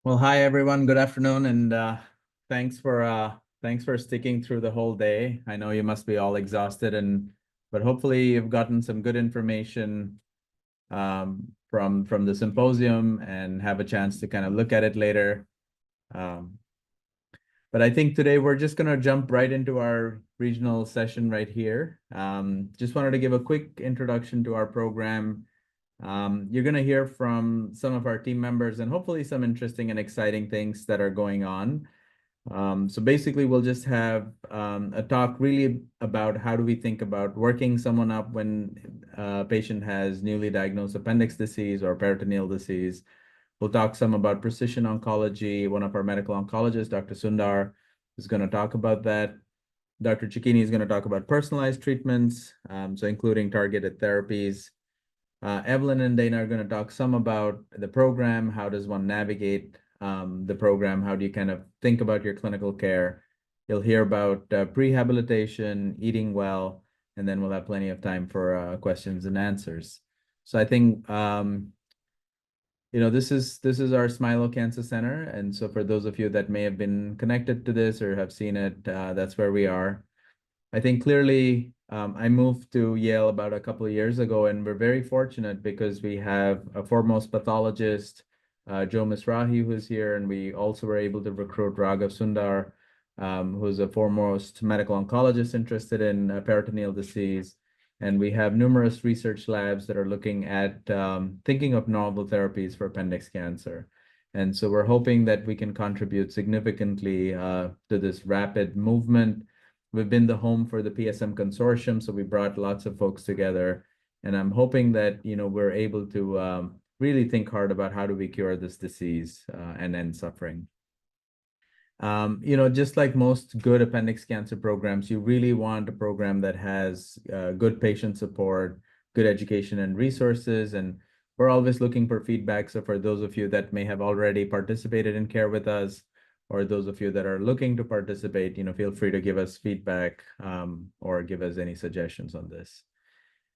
Well, hi everyone. Good afternoon, and thanks for sticking through the whole day. I know you must be all exhausted, but hopefully you've gotten some good information from the symposium and have a chance to kind of look at it later. Um, but I think today we're just gonna jump right into our regional session right here. Just wanted to give a quick introduction to our program. You're going to hear from some of our team members and hopefully some interesting and exciting things that are going on. So basically, we'll just have a talk really about how do we think about working someone up when a patient has newly diagnosed appendix disease or peritoneal disease. We'll talk some about precision oncology. One of our medical oncologists, Dr. Sundar, is going to talk about that. Dr. Cicchini is going to talk about personalized treatments, so including targeted therapies. Evelyn and Dana are going to talk some about the program. How does one navigate the program? How do you kind of think about your clinical care? You'll hear about prehabilitation, eating well, and then we'll have plenty of time for questions and answers. So I think this is our Smilo Cancer Center, and so for those of you that may have been connected to this or have seen it, that's where we are. I think clearly I moved to Yale about a couple of years ago, and we're very fortunate because we have a foremost pathologist, Joe Misrahi, who's here, and we also were able to recruit Raghav Sundar, who's a foremost medical oncologist interested in peritoneal disease. And we have numerous research labs that are looking at thinking of novel therapies for appendix cancer. And so we're hoping that we can contribute significantly to this rapid movement. We've been the home for the PSM consortium, so we brought lots of folks together. And I'm hoping that, we're able to really think hard about how do we cure this disease and end suffering. Just like most good appendix cancer programs, you really want a program that has good patient support, good education and resources. And we're always looking for feedback. So for those of you that may have already participated in care with us, or those of you that are looking to participate, feel free to give us feedback or give us any suggestions on this.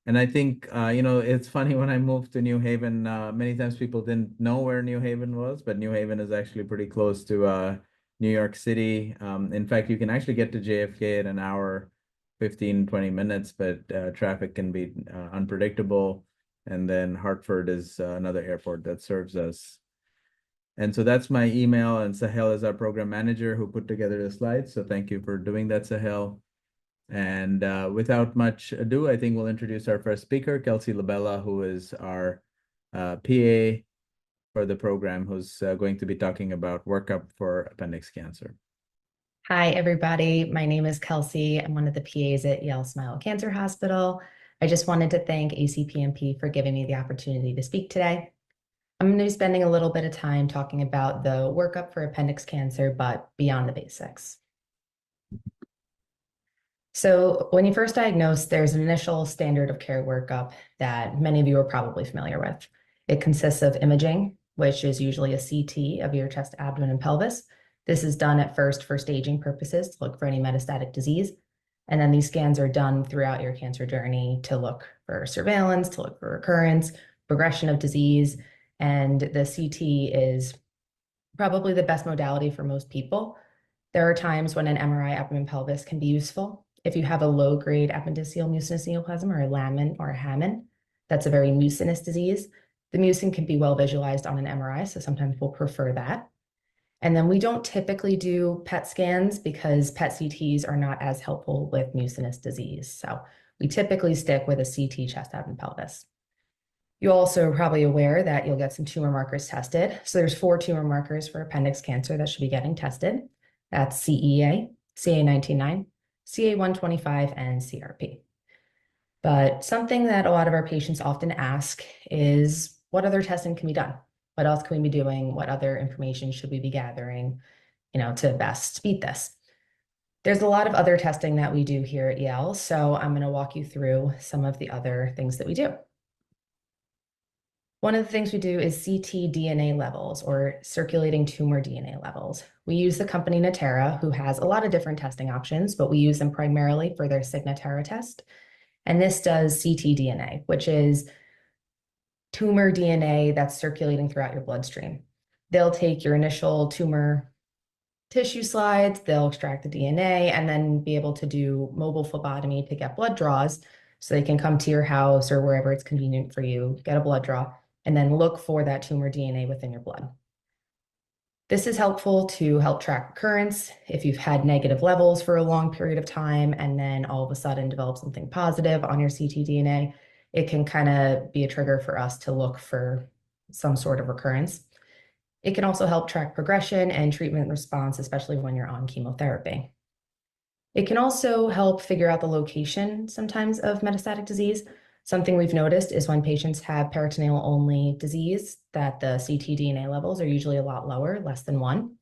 And I think, it's funny when I moved to New Haven, many times people didn't know where New Haven was, but New Haven is actually pretty close to New York City. In fact, you can actually get to JFK in an hour, 15, 20 minutes, but traffic can be unpredictable. And then Hartford is another airport that serves us. And so that's my email, and Sahel is our program manager who put together the slides. So thank you for doing that, Sahel. And without much ado, I think we'll introduce our first speaker, Kelsey Labella, who is our PA for the program, who's going to be talking about Workup for appendix cancer. Hi, everybody. My name is Kelsey. I'm one of the PAs at Yale Smile Cancer Hospital. I just wanted to thank ACPMP for giving me the opportunity to speak today. I'm going to be spending a little bit of time talking about the workup for appendix cancer, but beyond the basics. So when you first diagnose, there's an initial standard of care workup that many of you are probably familiar with. It consists of imaging, which is usually a CT of your chest, abdomen, and pelvis. This is done at first for staging purposes to look for any metastatic disease. And then these scans are done throughout your cancer journey to look for surveillance, to look for recurrence, progression of disease. And the CT is probably the best modality for most people. There are times when an MRI abdomen pelvis can be useful. If you have a low-grade appendiceal mucinous neoplasm or a lamin or a Hammond, that's a very mucinous disease. The mucin can be well visualized on an MRI, so sometimes we'll prefer that. And then we don't typically do PET scans because PET CTs are not as helpful with mucinous disease. So we typically stick with a CT chest, abdomen, pelvis. You also are probably aware that you'll get some tumor markers tested. So there's 4 tumor markers for appendix cancer that should be getting tested. That's CEA, CA19-9, CA125, and CRP. But something that a lot of our patients often ask is, what other testing can be done? What else can we be doing? What other information should we be gathering, to best beat this? There's a lot of other testing that we do here at Yale, so I'm going to walk you through some of the other things that we do. One of the things we do is ctDNA levels, or circulating tumor DNA levels. We use the company Natera, who has a lot of different testing options, but we use them primarily for their Signatera test. And this does ctDNA, which is tumor DNA that's circulating throughout your bloodstream. They'll take your initial tumor tissue slides, they'll extract the DNA, and then be able to do mobile phlebotomy to get blood draws so they can come to your house or wherever it's convenient for you, get a blood draw, and then look for that tumor DNA within your blood. This is helpful to help track recurrence. If you've had negative levels for a long period of time and then all of a sudden develop something positive on your ctDNA, it can kind of be a trigger for us to look for some sort of recurrence. It can also help track progression and treatment response, especially when you're on chemotherapy. It can also help figure out the location sometimes of metastatic disease. Something we've noticed is when patients have peritoneal only disease, that the ctDNA levels are usually a lot lower, less than 1.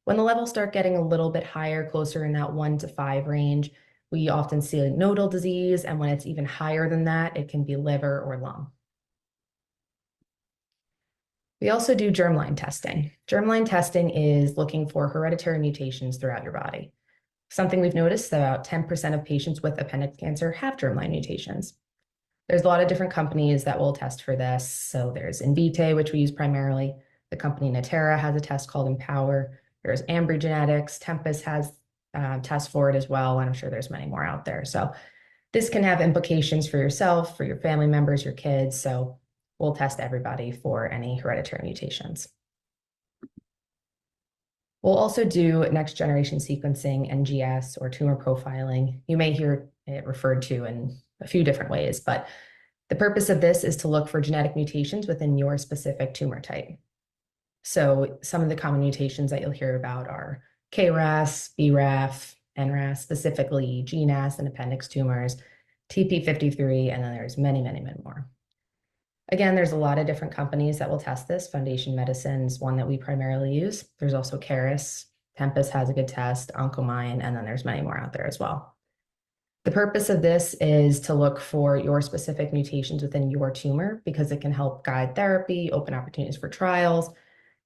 When the levels start getting a little bit higher, closer in that 1 to 5 range, we often see nodal disease, and when it's even higher than that, it can be liver or lung. We also do germline testing. Germline testing is looking for hereditary mutations throughout your body. Something we've noticed that about 10% of patients with appendix cancer have germline mutations. There's a lot of different companies that will test for this. So there's Invitae, which we use primarily. The company Natera has a test called Empower. There's Ambry Genetics. Tempus has tests for it as well. And I'm sure there's many more out there. So this can have implications for yourself, for your family members, your kids. So we'll test everybody for any hereditary mutations. We'll also do next generation sequencing, NGS, or tumor profiling. You may hear it referred to in a few different ways, but the purpose of this is to look for genetic mutations within your specific tumor type. So some of the common mutations that you'll hear about are KRAS, BRAF, NRAS, specifically GNAS and appendix tumors, TP53, and then there's many, many, many more. Again, there's a lot of different companies that will test this. Foundation Medicine is one that we primarily use. There's also Caris, Tempus has a good test, Oncomine, and then there's many more out there as well. The purpose of this is to look for your specific mutations within your tumor because it can help guide therapy, open opportunities for trials.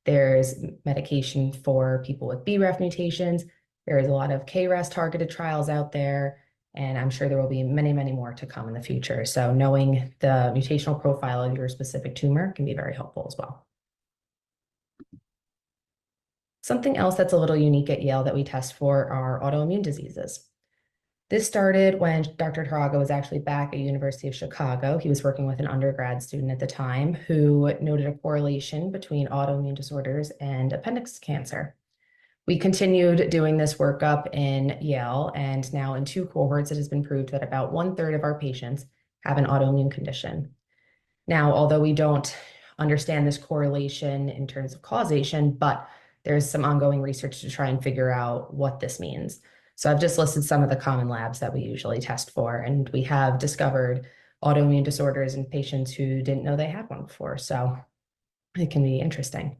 There's medication for people with BRAF mutations. There is a lot of KRAS targeted trials out there, and I'm sure there will be many, many more to come in the future. So knowing the mutational profile of your specific tumor can be very helpful as well. Something else that's a little unique at Yale that we test for are autoimmune diseases. This started when Dr. Taraga was actually back at University of Chicago. He was working with an undergrad student at the time who noted a correlation between autoimmune disorders and appendix cancer. We continued doing this workup in Yale, and now in 2 cohorts, it has been proved that about 1/3 of our patients have an autoimmune condition. Now, although we don't understand this correlation in terms of causation, but there's some ongoing research to try and figure out what this means. So I've just listed some of the common labs that we usually test for, and we have discovered autoimmune disorders in patients who didn't know they had one before. So it can be interesting.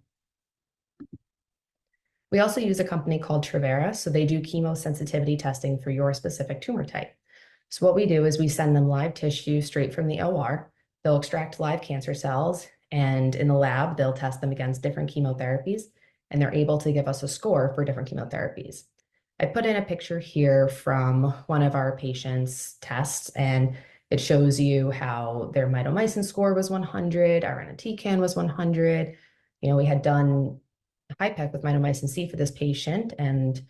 We also use a company called Trevera. So they do chemosensitivity testing for your specific tumor type. So what we do is we send them live tissue straight from the OR. They'll extract live cancer cells, and in the lab, they'll test them against different chemotherapies, and they're able to give us a score for different chemotherapies. I put in a picture here from one of our patients' tests, and it shows you how their mitomycin score was 100, irinotecan was 100. You know, we had done HIPEC with mitomycin C for this patient, and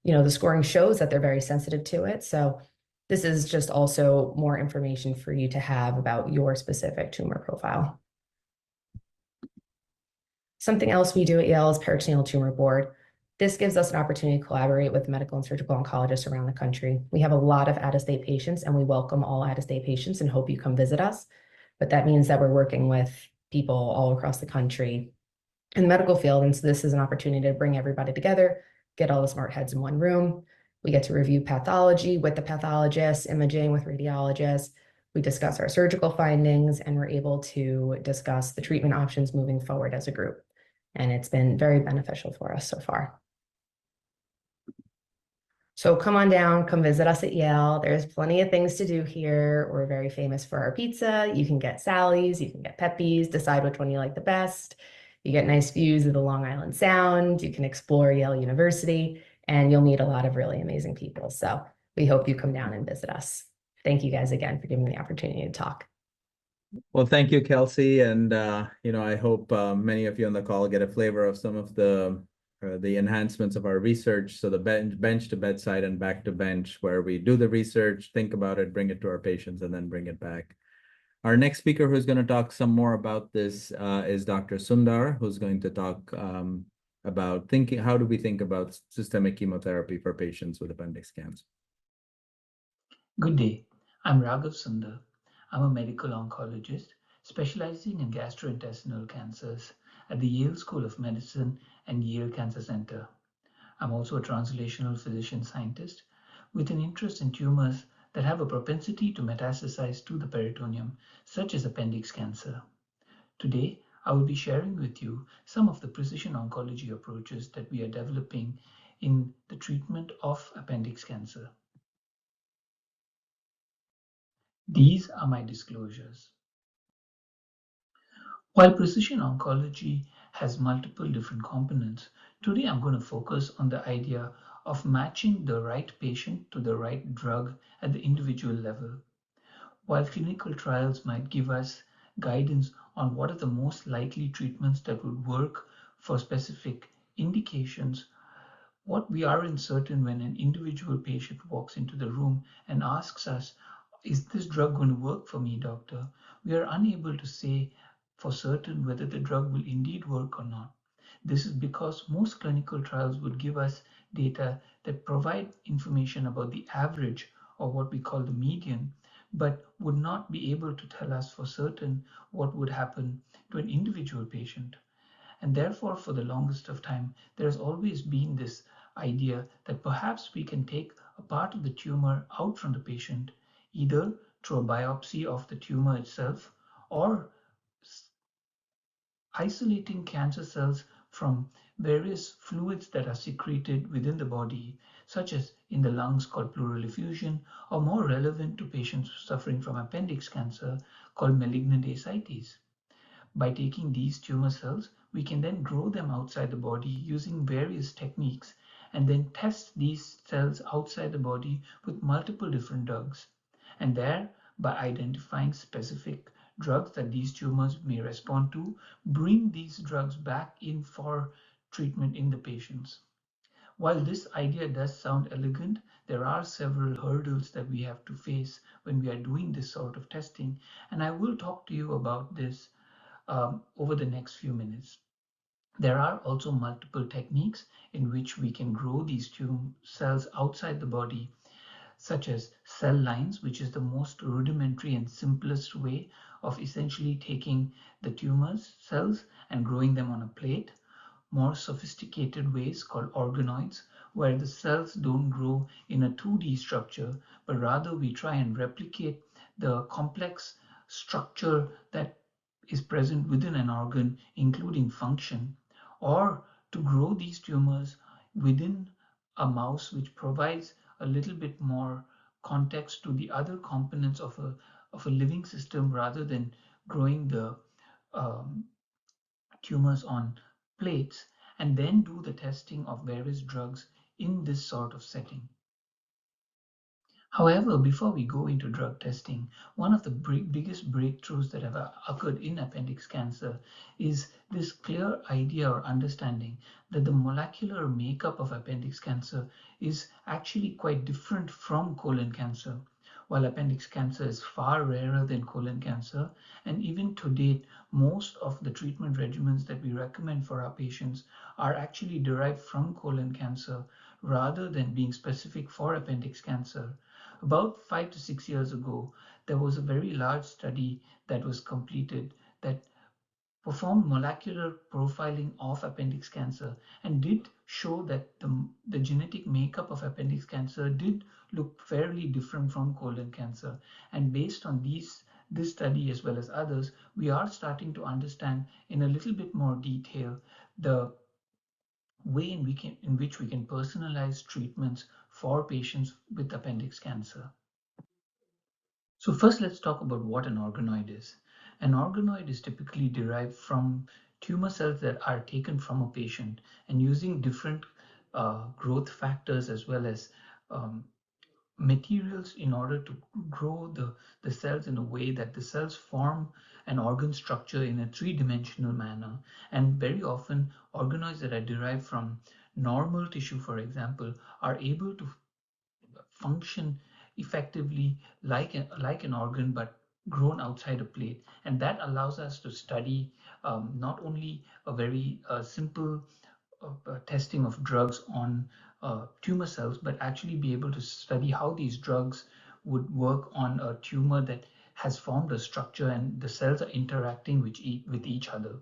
you know, the scoring shows that they're very sensitive to it. So this is just also more information for you to have about your specific tumor profile. Something else we do at Yale is Peritoneal Tumor Board. This gives us an opportunity to collaborate with medical and surgical oncologists around the country. We have a lot of out-of-state patients, and we welcome all out-of-state patients and hope you come visit us. But that means that we're working with people all across the country in the medical field. And so this is an opportunity to bring everybody together, get all the smart heads in one room. We get to review pathology with the pathologists, imaging with radiologists. We discuss our surgical findings, and we're able to discuss the treatment options moving forward as a group. And it's been very beneficial for us so far. So come on down, come visit us at Yale. There's plenty of things to do here. We're very famous for our pizza. You can get Sally's, you can get Pepe's, decide which one you like the best. You get nice views of the Long Island Sound. You can explore Yale University, and you'll meet a lot of really amazing people. So we hope you come down and visit us. Thank you guys again for giving me the opportunity to talk. Well, thank you, Kelsey. And, I hope many of you on the call get a flavor of some of the enhancements of our research. So the bench to bedside and back to bench, where we do the research, think about it, bring it to our patients, and then bring it back. Our next speaker who's going to talk some more about this is Dr. Sundar, who's going to talk about how do we think about systemic chemotherapy for patients with appendix cancer. Good day. I'm Raghav Sundar. I'm a medical oncologist specializing in gastrointestinal cancers at the Yale School of Medicine and Yale Cancer Center. I'm also a translational physician scientist with an interest in tumors that have a propensity to metastasize to the peritoneum, such as appendix cancer. Today, I will be sharing with you some of the precision oncology approaches that we are developing in the treatment of appendix cancer. These are my disclosures. While precision oncology has multiple different components, today I'm going to focus on the idea of matching the right patient to the right drug at the individual level. While clinical trials might give us guidance on what are the most likely treatments that would work for specific indications, what we aren't certain when an individual patient walks into the room and asks us, is this drug going to work for me, doctor? We are unable to say for certain whether the drug will indeed work or not. This is because most clinical trials would give us data that provide information about the average, or what we call the median, but would not be able to tell us for certain what would happen to an individual patient. And therefore, for the longest of time, there has always been this idea that perhaps we can take a part of the tumor out from the patient, either through a biopsy of the tumor itself or isolating cancer cells from various fluids that are secreted within the body, such as in the lungs called pleural effusion, or more relevant to patients suffering from appendix cancer called malignant ascites. By taking these tumor cells, we can then grow them outside the body using various techniques and then test these cells outside the body with multiple different drugs. And there, by identifying specific drugs that these tumors may respond to, bring these drugs back in for treatment in the patients. While this idea does sound elegant, there are several hurdles that we have to face when we are doing this sort of testing, and I will talk to you about this over the next few minutes. There are also multiple techniques in which we can grow these tumor cells outside the body, such as cell lines, which is the most rudimentary and simplest way of essentially taking the tumor cells and growing them on a plate. More sophisticated ways called organoids, where the cells don't grow in a 2D structure, but rather we try and replicate the complex structure that is present within an organ, including function, or to grow these tumors within a mouse, which provides a little bit more context to the other components of a living system rather than growing the tumors on plates, and then do the testing of various drugs in this sort of setting. However, before we go into drug testing, one of the biggest breakthroughs that have occurred in appendix cancer is this clear idea or understanding that the molecular makeup of appendix cancer is actually quite different from colon cancer. While appendix cancer is far rarer than colon cancer, and even to date, most of the treatment regimens that we recommend for our patients are actually derived from colon cancer rather than being specific for appendix cancer. About 5 to 6 years ago, there was a very large study that was completed that performed molecular profiling of appendix cancer and did show that the genetic makeup of appendix cancer did look fairly different from colon cancer. And based on this study as well as others, we are starting to understand in a little bit more detail the way in which we can personalize treatments for patients with appendix cancer. So first, let's talk about what an organoid is. An organoid is typically derived from tumor cells that are taken from a patient, and using different growth factors as well as materials in order to grow the cells in a way that the cells form an organ structure in a three-dimensional manner. And very often organoids that are derived from normal tissue, for example, are able to function effectively like an organ, but grown outside a plate. And that allows us to study not only a very simple testing of drugs on tumor cells, but actually be able to study how these drugs would work on a tumor that has formed a structure and the cells are interacting with each other.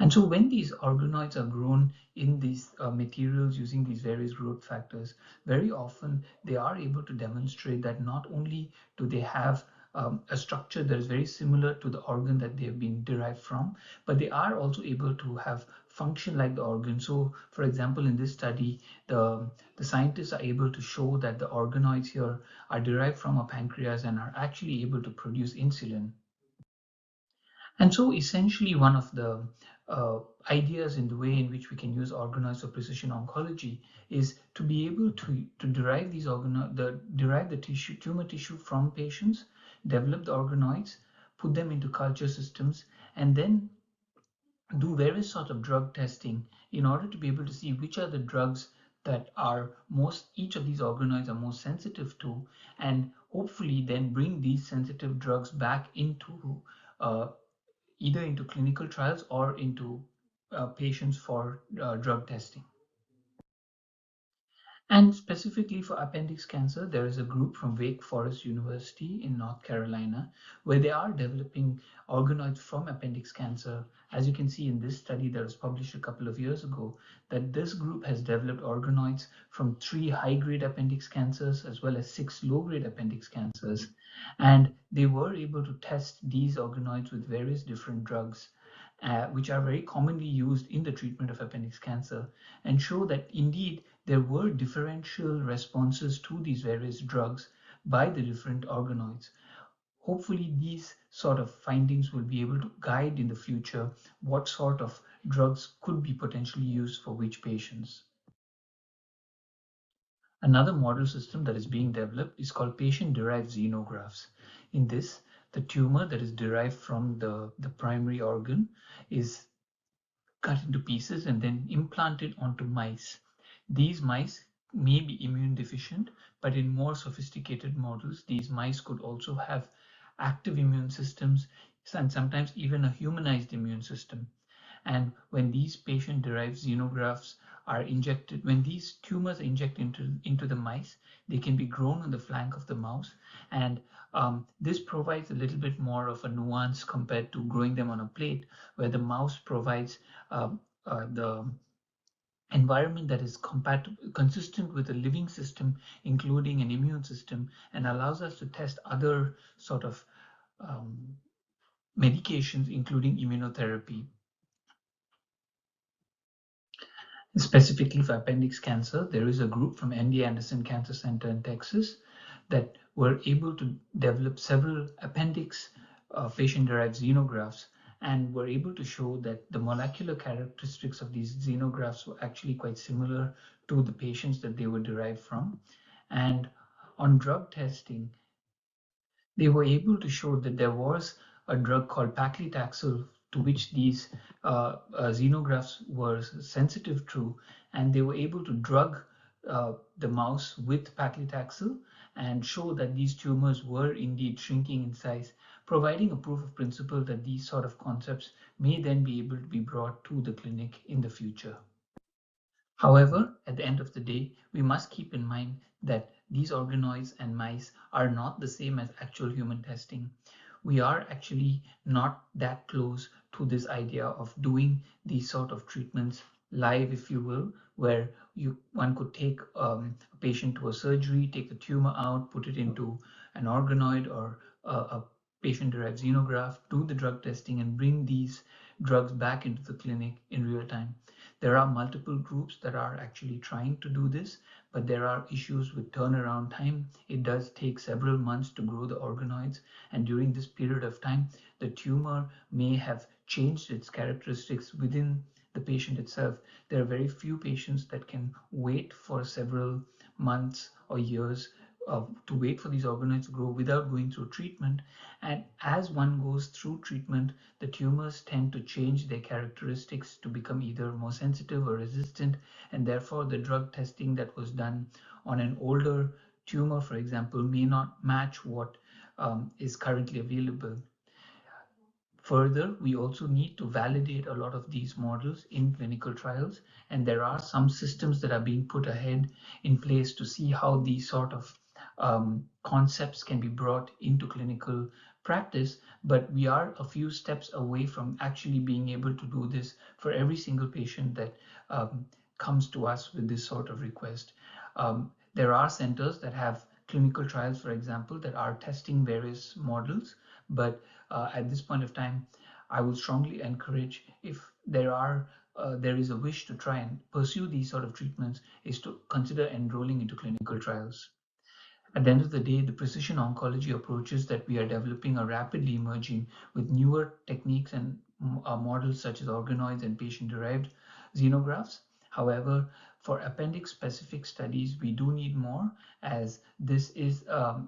And so when these organoids are grown in these materials using these various growth factors, very often they are able to demonstrate that not only do they have a structure that is very similar to the organ that they have been derived from, but they are also able to have function like the organ. So for example, in this study, the scientists are able to show that the organoids here are derived from a pancreas and are actually able to produce insulin. And so essentially one of the ideas in the way in which we can use organoids for precision oncology is to be able to derive these derive the tumor tissue from patients, develop the organoids, put them into culture systems, and then do various sort of drug testing in order to be able to see which are the drugs that are each of these organoids are most sensitive to, and hopefully then bring these sensitive drugs back into either into clinical trials or into patients for drug testing. And specifically for appendix cancer, there is a group from Wake Forest University in North Carolina where they are developing organoids from appendix cancer. As you can see in this study that was published a couple of years ago, that this group has developed organoids from 3 high-grade appendix cancers as well as 6 low-grade appendix cancers. And they were able to test these organoids with various different drugs, which are very commonly used in the treatment of appendix cancer, and show that indeed there were differential responses to these various drugs by the different organoids. Hopefully these sort of findings will be able to guide in the future what sort of drugs could be potentially used for which patients. Another model system that is being developed is called patient-derived xenografts. In this, the tumor that is derived from the primary organ is cut into pieces and then implanted onto mice. These mice may be immune deficient, but in more sophisticated models, these mice could also have active immune systems and sometimes even a humanized immune system. And when these patient-derived xenografts are injected, when these tumors are injected into the mice, they can be grown on the flank of the mouse. And this provides a little bit more of a nuance compared to growing them on a plate, where the mouse provides the environment that is consistent with a living system, including an immune system, and allows us to test other sort of medications, including immunotherapy. Specifically for appendix cancer, there is a group from MD Anderson Cancer Center in Texas that were able to develop several appendix patient-derived xenografts and were able to show that the molecular characteristics of these xenografts were actually quite similar to the patients that they were derived from. And on drug testing, they were able to show that there was a drug called paclitaxel to which these xenografts were sensitive to, and they were able to drug the mouse with paclitaxel and show that these tumors were indeed shrinking in size, providing a proof of principle that these sort of concepts may then be able to be brought to the clinic in the future. However, at the end of the day, we must keep in mind that these organoids and mice are not the same as actual human testing. We are actually not that close to this idea of doing these sort of treatments live, if you will, where one could take a patient to a surgery, take the tumor out, put it into an organoid or a patient-derived xenograft, do the drug testing, and bring these drugs back into the clinic in real time. There are multiple groups that are actually trying to do this, but there are issues with turnaround time. It does take several months to grow the organoids, and during this period of time, the tumor may have changed its characteristics within the patient itself. There are very few patients that can wait for several months or years to wait for these organoids to grow without going through treatment. And as one goes through treatment, the tumors tend to change their characteristics to become either more sensitive or resistant, and therefore the drug testing that was done on an older tumor, for example, may not match what is currently available. Further, we also need to validate a lot of these models in clinical trials, and there are some systems that are being put ahead in place to see how these sort of concepts can be brought into clinical practice, but we are a few steps away from actually being able to do this for every single patient that comes to us with this sort of request. There are centers that have clinical trials, for example, that are testing various models, but at this point of time, I would strongly encourage, if there is a wish to try and pursue these sort of treatments, is to consider enrolling into clinical trials. At the end of the day, the precision oncology approaches that we are developing are rapidly emerging with newer techniques and models such as organoids and patient-derived xenografts. However, for appendix-specific studies, we do need more, as this is a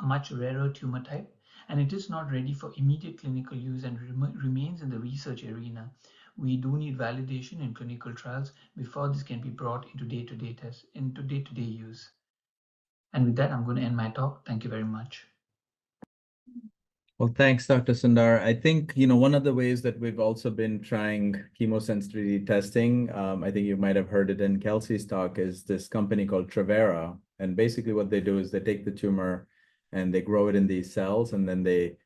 much rarer tumor type, and it is not ready for immediate clinical use and remains in the research arena. We do need validation in clinical trials before this can be brought into day-to-day use. And with that, I'm going to end my talk. Thank you very much. Well, thanks, Dr. Sundar. I think, one of the ways that we've also been trying chemosensitivity testing, I think you might have heard it in Kelsey's talk, is this company called Travera. And basically what they do is they take the tumor and they grow it in these cells, and then they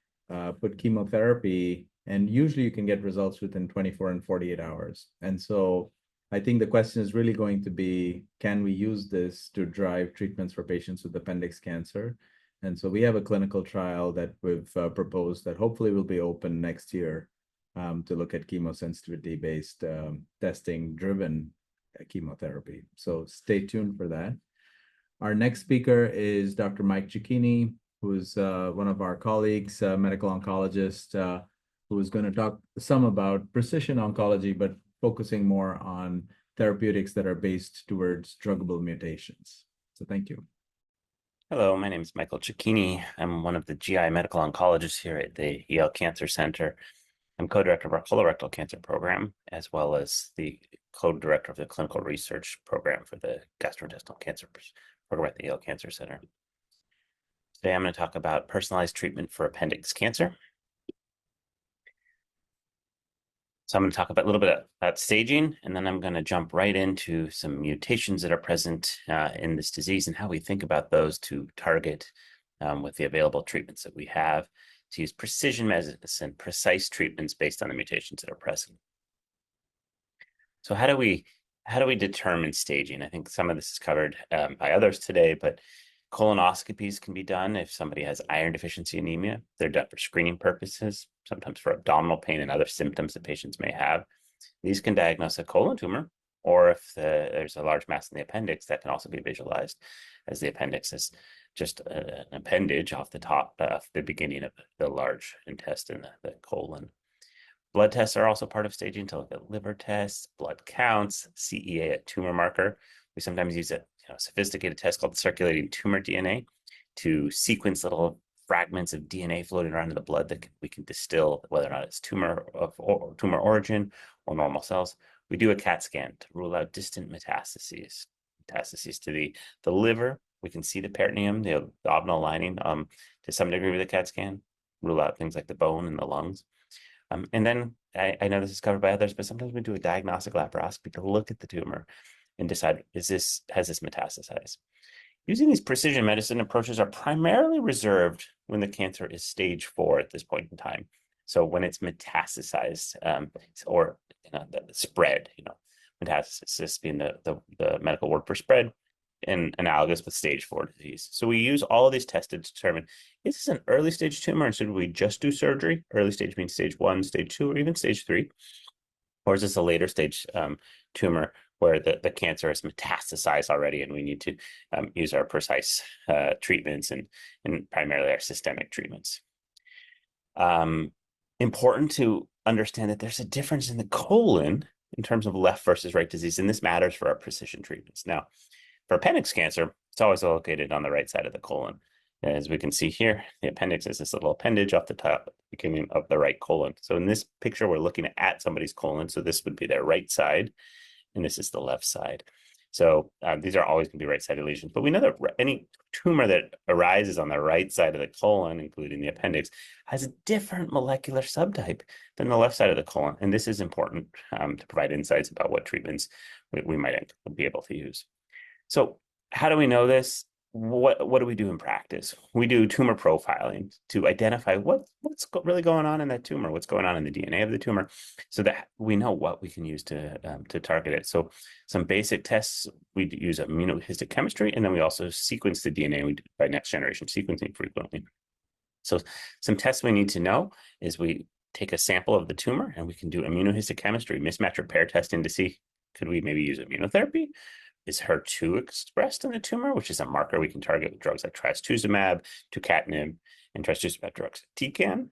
put chemotherapy, and usually you can get results within 24 and 48 hours. And so I think the question is really going to be, can we use this to drive treatments for patients with appendix cancer? And so we have a clinical trial that we've proposed that hopefully will be open next year to look at chemosensitivity-based testing-driven chemotherapy. So stay tuned for that. Our next speaker is Dr. Mike Cicchini, who's one of our colleagues, medical oncologist, who is going to talk some about precision oncology, but focusing more on therapeutics that are based towards druggable mutations. So thank you. Hello, my name is Michael Cicchini. I'm one of the GI medical oncologists here at the Yale Cancer Center. I'm co-director of our colorectal cancer program, as well as the co-director of the clinical research program for the gastrointestinal cancer program at the Yale Cancer Center. Today, I'm going to talk about personalized treatment for appendix cancer. So I'm going to talk a little bit about staging, and then I'm going to jump right into some mutations that are present in this disease and how we think about those to target with the available treatments that we have, to use precision medicine, precise treatments based on the mutations that are present. So how do we determine staging? I think some of this is covered by others today, but colonoscopies can be done if somebody has iron deficiency anemia. They're done for screening purposes, sometimes for abdominal pain and other symptoms that patients may have. These can diagnose a colon tumor, or if there's a large mass in the appendix, that can also be visualized as the appendix is just an appendage off the top, the beginning of the large intestine, the colon. Blood tests are also part of staging to look at liver tests, blood counts, CEA, a tumor marker. We sometimes use a sophisticated test called circulating tumor DNA to sequence little fragments of DNA floating around in the blood that we can distill whether or not it's tumor origin or normal cells. We do a CAT scan to rule out distant metastases to the liver. We can see the peritoneum, the abdominal lining to some degree with a CAT scan, rule out things like the bone and the lungs. And then I know this is covered by others, but sometimes we do a diagnostic laparoscopy to look at the tumor and decide, has this metastasized? Using these precision medicine approaches are primarily reserved when the cancer is stage 4 at this point in time. So when it's metastasized or the spread, metastasis being the medical word for spread, and analogous with stage 4 disease. So we use all of these tests to determine, is this an early stage tumor and should we just do surgery? Early stage means stage 1, stage 2, or even stage 3. Or is this a later stage tumor where the cancer is metastasized already and we need to use our precise treatments and primarily our systemic treatments. important to understand that there's a difference in the colon in terms of left versus right disease, and this matters for our precision treatments. Now, for appendix cancer, it's always located on the right side of the colon. As we can see here, the appendix is this little appendage off the top, beginning of the right colon. So in this picture, we're looking at somebody's colon. So this would be their right side, and this is the left side. So these are always going to be right-sided lesions. But we know that any tumor that arises on the right side of the colon, including the appendix, has a different molecular subtype than the left side of the colon. And this is important to provide insights about what treatments we might be able to use. So how do we know this? What do we do in practice? We do tumor profiling to identify what's really going on in that tumor, what's going on in the DNA of the tumor, so that we know what we can use to target it. So some basic tests, we use immunohistochemistry, and then we also sequence the DNA by next generation sequencing frequently. So some tests we need to know is we take a sample of the tumor and we can do immunohistochemistry, mismatch repair testing to see, could we maybe use immunotherapy? Is HER2 expressed in the tumor, which is a marker we can target with drugs like trastuzumab, tucatinib, and trastuzumab drugs, TCAN.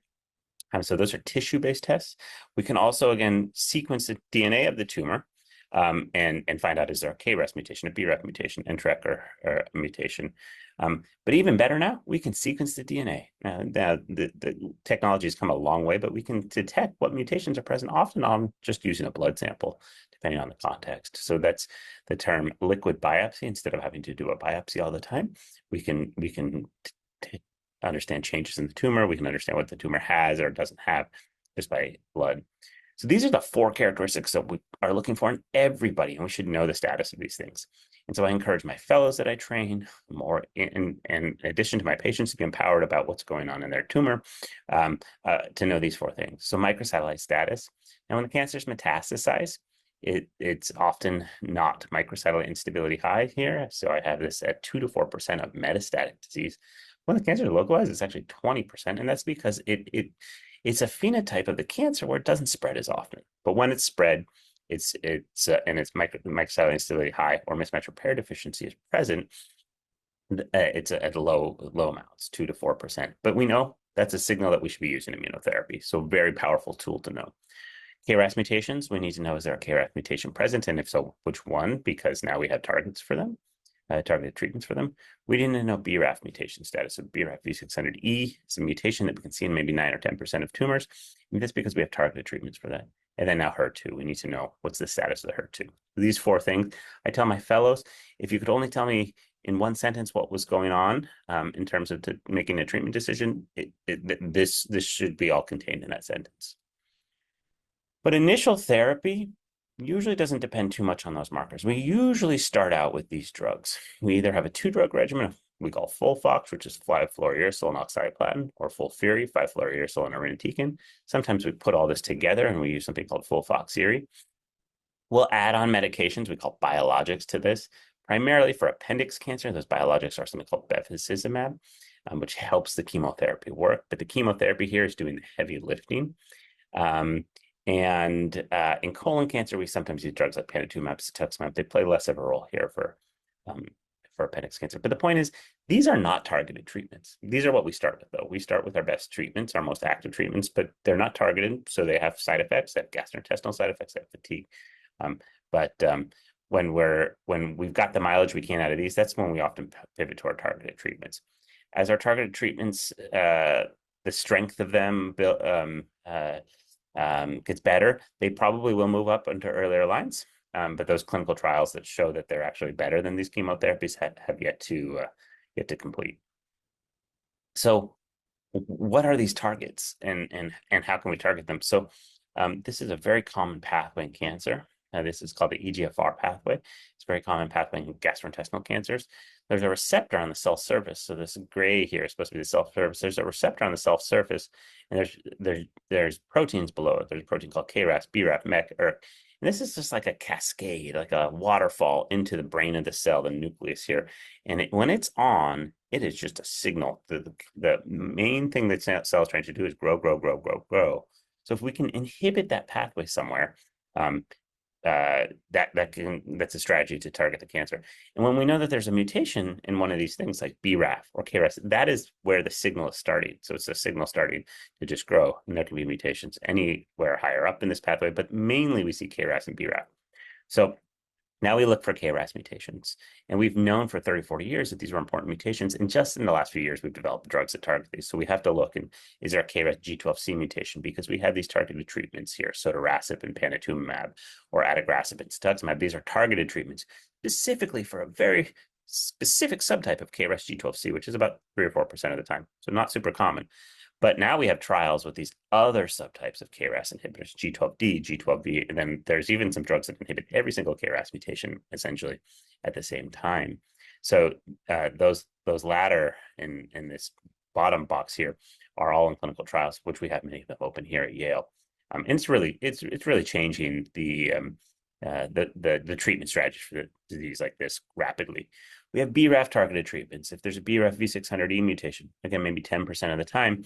So those are tissue-based tests. We can also, again, sequence the DNA of the tumor and find out, is there a KRAS mutation, a BRAF mutation, NTRK or a mutation. But even better now, we can sequence the DNA. The technology has come a long way, but we can detect what mutations are present often on just using a blood sample, depending on the context. So that's the term liquid biopsy. Instead of having to do a biopsy all the time, we can understand changes in the tumor. We can understand what the tumor has or doesn't have just by blood. So these are the 4 characteristics that we are looking for in everybody, and we should know the status of these things. And so I encourage my fellows that I train, more in addition to my patients, to be empowered about what's going on in their tumor, to know these 4 things. So microsatellite status. Now, when the cancer is metastasized, it's often not microsatellite instability high here. So I have this at 2 to 4% of metastatic disease. When the cancer is localized, it's actually 20%, and that's because it's a phenotype of the cancer where it doesn't spread as often. But when it's spread, it's microsatellite instability high or mismatch repair deficiency is present, it's at low amounts, 2 to 4%. But we know that's a signal that we should be using immunotherapy. So very powerful tool to know. KRAS mutations, we need to know, is there a KRAS mutation present? And if so, which one? Because now we have targets for them, targeted treatments for them. We didn't know BRAF mutation status. So BRAF V600E is a mutation that we can see in maybe 9 or 10% of tumors. And that's because we have targeted treatments for that. And then now HER2, we need to know what's the status of the HER2. These 4 things, I tell my fellows, if you could only tell me in one sentence what was going on in terms of making a treatment decision, this should be all contained in that sentence. But initial therapy usually doesn't depend too much on those markers. We usually start out with these drugs. We either have a 2-drug regimen we call FOLFOX, which is 5-fluorouracil and oxaliplatin, or FOLFIRI, 5-fluorouracil and irinotecan. Sometimes we put all this together and we use something called FOLFOXIRI. We'll add on medications we call biologics to this, primarily for appendix cancer. Those biologics are something called bevacizumab, which helps the chemotherapy work. But the chemotherapy here is doing the heavy lifting. And in colon cancer, we sometimes use drugs like panitumumab, cetuximab. They play less of a role here for appendix cancer. But the point is, these are not targeted treatments. These are what we start with, though. We start with our best treatments, our most active treatments, but they're not targeted, so they have side effects. They have gastrointestinal side effects, they have fatigue. When we've got the mileage we can out of these, that's when we often pivot to our targeted treatments. As our targeted treatments, the strength of them gets better, they probably will move up into earlier lines. But those clinical trials that show that they're actually better than these chemotherapies have yet to complete. So what are these targets and how can we target them? So this is a very common pathway in cancer. This is called the EGFR pathway. It's a very common pathway in gastrointestinal cancers. There's a receptor on the cell surface. So this gray here is supposed to be the cell surface. There's a receptor on the cell surface, and there's proteins below it. There's a protein called KRAS, BRAF, MEK, ERK. And this is just like a cascade, like a waterfall into the brain of the cell, the nucleus here. And when it's on, it is just a signal. The main thing that cell is trying to do is grow, grow, grow, grow, grow. So if we can inhibit that pathway somewhere, that's a strategy to target the cancer. And when we know that there's a mutation in one of these things like BRAF or KRAS, that is where the signal is starting. So it's a signal starting to just grow, and there can be mutations anywhere higher up in this pathway, but mainly we see KRAS and BRAF. So now we look for KRAS mutations, and we've known for 30, 40 years that these were important mutations. And just in the last few years, we've developed drugs that target these. So we have to look, and is there a KRAS G12C mutation? Because we have these targeted treatments here, sotorasib and panitumumab, or adagrasib and cetuximab. These are targeted treatments specifically for a very specific subtype of KRAS G12C, which is about 3 or 4% of the time. So not super common. But now we have trials with these other subtypes of KRAS inhibitors, G12D, G12V, and then there's even some drugs that inhibit every single KRAS mutation essentially at the same time. So those latter in this bottom box here are all in clinical trials, which we have many of them open here at Yale. And it's really changing the treatment strategy for the disease like this rapidly. We have BRAF targeted treatments. If there's a BRAF V600E mutation, again, maybe 10% of the time,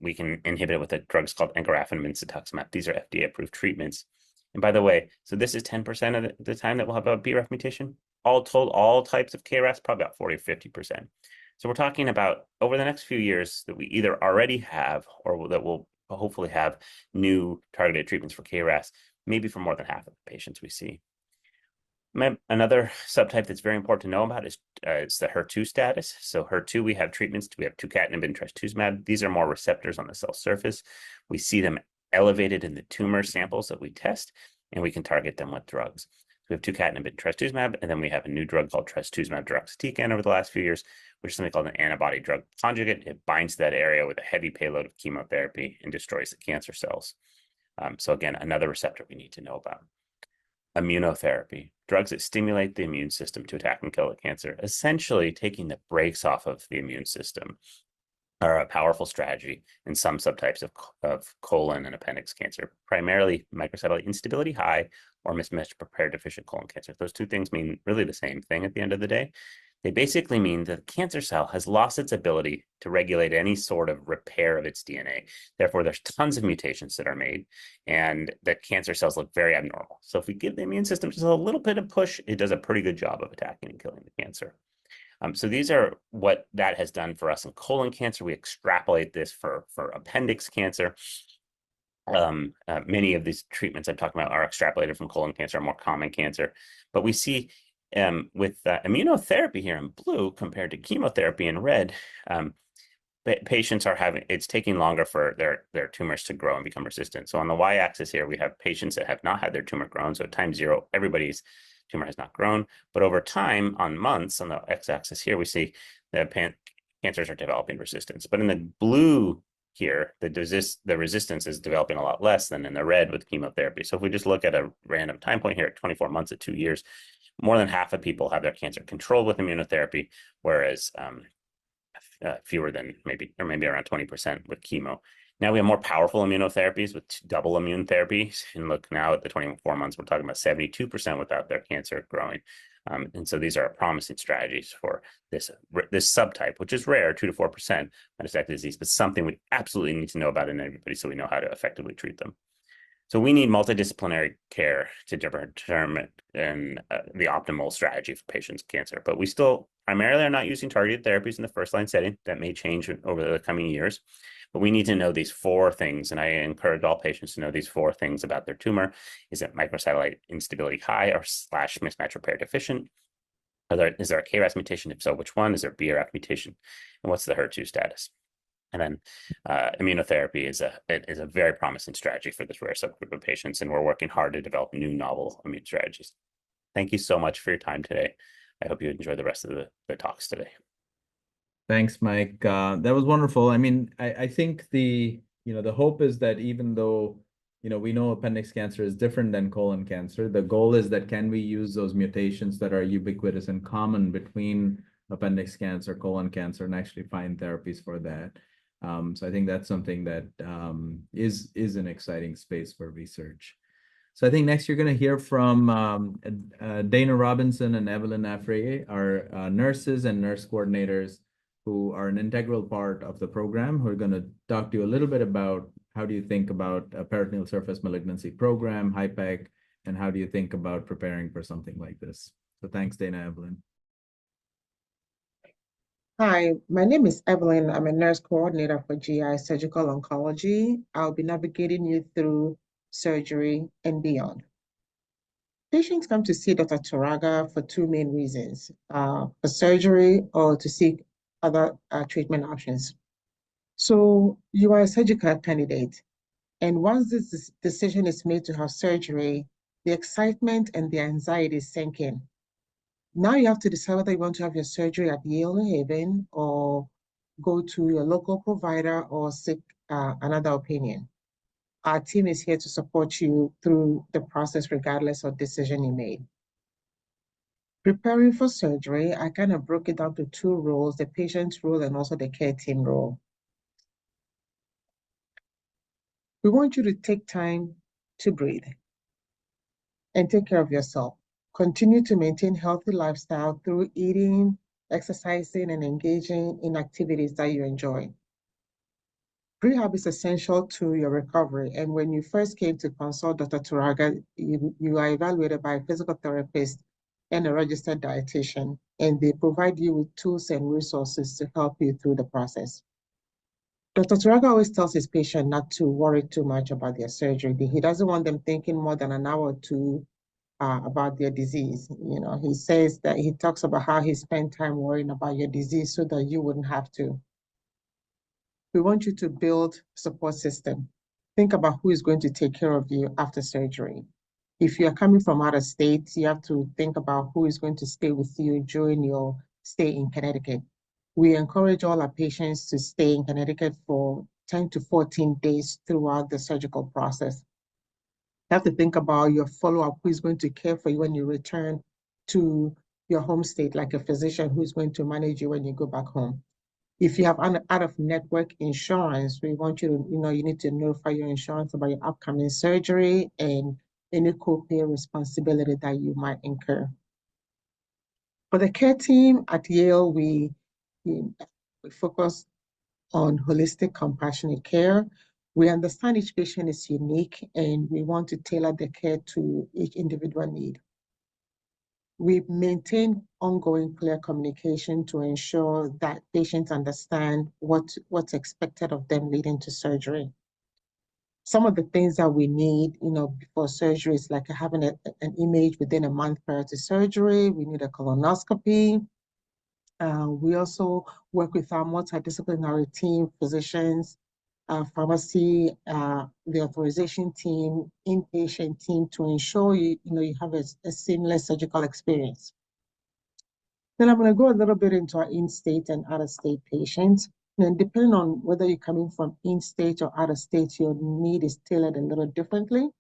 we can inhibit it with a drugs called encorafenib and cetuximab. These are FDA approved treatments. And by the way, so this is 10% of the time that we'll have a BRAF mutation. All told, all types of KRAS, probably about 40 or 50%. So we're talking about over the next few years that we either already have or that we'll hopefully have new targeted treatments for KRAS, maybe for more than half of the patients we see. Another subtype that's very important to know about is the HER2 status. So HER2, we have treatments. We have tucatinib and trastuzumab. These are more receptors on the cell surface. We see them elevated in the tumor samples that we test, and we can target them with drugs. So we have tucatinib and trastuzumab, and then we have a new drug called trastuzumab deruxtecan over the last few years, which is something called an antibody drug conjugate. It binds to that area with a heavy payload of chemotherapy and destroys the cancer cells. So again, another receptor we need to know about. Immunotherapy, drugs that stimulate the immune system to attack and kill the cancer, essentially taking the brakes off of the immune system, are a powerful strategy in some subtypes of colon and appendix cancer, primarily microsatellite instability high or mismatch repair deficient colon cancer. Those two things mean really the same thing at the end of the day. They basically mean that the cancer cell has lost its ability to regulate any sort of repair of its DNA. Therefore, there's tons of mutations that are made, and the cancer cells look very abnormal. So if we give the immune system just a little bit of push, it does a pretty good job of attacking and killing the cancer. So these are what that has done for us in colon cancer. We extrapolate this for appendix cancer. Many of these treatments I'm talking about are extrapolated from colon cancer, more common cancer. But we see with immunotherapy here in blue compared to chemotherapy in red, patients are it's taking longer for their tumors to grow and become resistant. So on the y-axis here, we have patients that have not had their tumor grown. So at time 0, everybody's tumor has not grown. But over time, on months, on the x-axis here, we see the cancers are developing resistance. But in the blue here, the resistance is developing a lot less than in the red with chemotherapy. So if we just look at a random time point here at 24 months at 2 years, more than half of people have their cancer controlled with immunotherapy, whereas fewer than maybe around 20% with chemo. Now we have more powerful immunotherapies with double immune therapies. And look now at the 24 months, we're talking about 72% without their cancer growing. And so these are promising strategies for this subtype, which is rare, 2 to 4% metastatic disease, but something we absolutely need to know about in everybody so we know how to effectively treat them. So we need multidisciplinary care to determine the optimal strategy for patients with cancer. But we still primarily are not using targeted therapies in the first-line setting. That may change over the coming years. But we need to know these 4 things, and I encourage all patients to know these 4 things about their tumor. Is it microsatellite instability high or / mismatch repair deficient? Is there a KRAS mutation? If so, which one? Is there a BRAF mutation? And what's the HER2 status? And then immunotherapy is a very promising strategy for this rare subgroup of patients, and we're working hard to develop new novel immune strategies. Thank you so much for your time today. I hope you enjoy the rest of the talks today. Thanks, Mike. That was wonderful. I mean, I think the hope is that even though, we know appendix cancer is different than colon cancer, the goal is that can we use those mutations that are ubiquitous and common between appendix cancer, colon cancer, and actually find therapies for that. So I think that's something that is an exciting space for research. So I think next you're going to hear from Dana Robinson and Evelyn Affray, our nurses and nurse coordinators who are an integral part of the program, who are going to talk to you a little bit about how do you think about a peritoneal surface malignancy program, HIPEC, and how do you think about preparing for something like this? So thanks, Dana. Evelyn. Hi, my name is Evelyn. I'm a nurse coordinator for GI Surgical Oncology. I'll be navigating you through surgery and beyond. Patients come to see Dr. Turaga for two main reasons, for surgery or to seek other treatment options. So you are a surgical candidate, and once this decision is made to have surgery, the excitement and the anxiety sink in. Now you have to decide whether you want to have your surgery at Yale, New Haven, or go to your local provider or seek another opinion. Our team is here to support you through the process regardless of decision you made. Preparing for surgery, I kind of broke it down to two roles, the patient's role and also the care team role. We want you to take time to breathe and take care of yourself. Continue to maintain healthy lifestyle through eating, exercising, and engaging in activities that you enjoy. Prehab is essential to your recovery, and when you first came to consult Dr. Turaga, you are evaluated by a physical therapist and a registered dietitian, and they provide you with tools and resources to help you through the process. Dr. Turaga always tells his patient not to worry too much about their surgery. He doesn't want them thinking more than an hour or two about their disease. You know, he says that he talks about how he spent time worrying about your disease so that you wouldn't have to. We want you to build support system. Think about who is going to take care of you after surgery. If you are coming from out of state, you have to think about who is going to stay with you during your stay in Connecticut. We encourage all our patients to stay in Connecticut for 10 to 14 days throughout the surgical process. You have to think about your follow-up, who is going to care for you when you return to your home state, like a physician who is going to manage you when you go back home. If you have out-of-network insurance, we want you to, you need to notify your insurance about your upcoming surgery and any co-pay responsibility that you might incur. For the care team at Yale, we focus on holistic, compassionate care. We understand each patient is unique, and we want to tailor the care to each individual need. We maintain ongoing clear communication to ensure that patients understand what's expected of them leading to surgery. Some of the things that we need, before surgery is like having an image within a month prior to surgery. We need a colonoscopy. We also work with our multidisciplinary team, physicians, pharmacy, the authorization team, inpatient team to ensure you have a seamless surgical experience. Then I'm going to go a little bit into our in-state and out-of-state patients. And depending on whether you're coming from in-state or out-of-state, your need is tailored a little differently.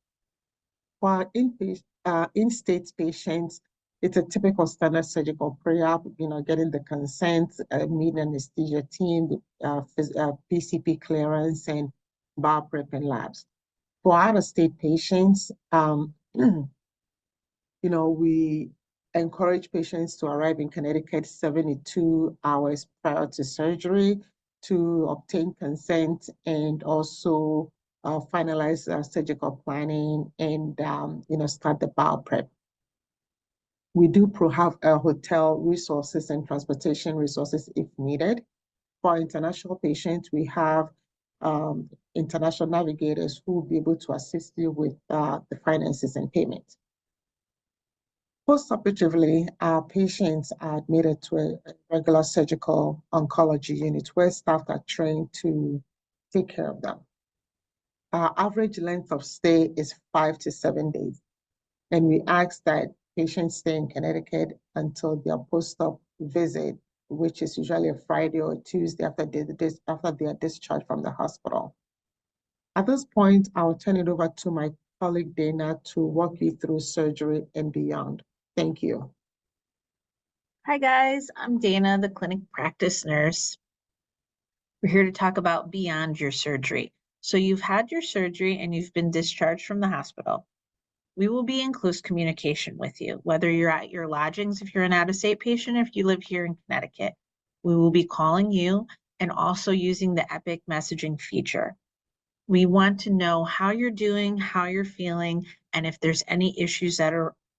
For in-state patients, it's a typical standard surgical pre-op, getting the consent, meeting anesthesia team, PCP clearance, and bowel prep and labs. For out-of-state patients, we encourage patients to arrive in Connecticut 72 hours prior to surgery to obtain consent and also finalize surgical planning and start the bowel prep. We do have hotel resources and transportation resources if needed. For international patients, we have international navigators who will be able to assist you with the finances and payment. Postoperatively, our patients are admitted to a regular surgical oncology unit where staff are trained to take care of them. Our average length of stay is 5 to 7 days, and we ask that patients stay in Connecticut until their post-op visit, which is usually a Friday or Tuesday after they are discharged from the hospital. At this point, I'll turn it over to my colleague Dana to walk you through surgery and beyond. Thank you. Hi guys, I'm Dana, the clinic practice nurse. We're here to talk about beyond your surgery. So you've had your surgery and you've been discharged from the hospital. We will be in close communication with you, whether you're at your lodgings if you're an out-of-state patient, or if you live here in Connecticut. We will be calling you and also using the HIPEC messaging feature. We want to know how you're doing, how you're feeling, and if there's any issues that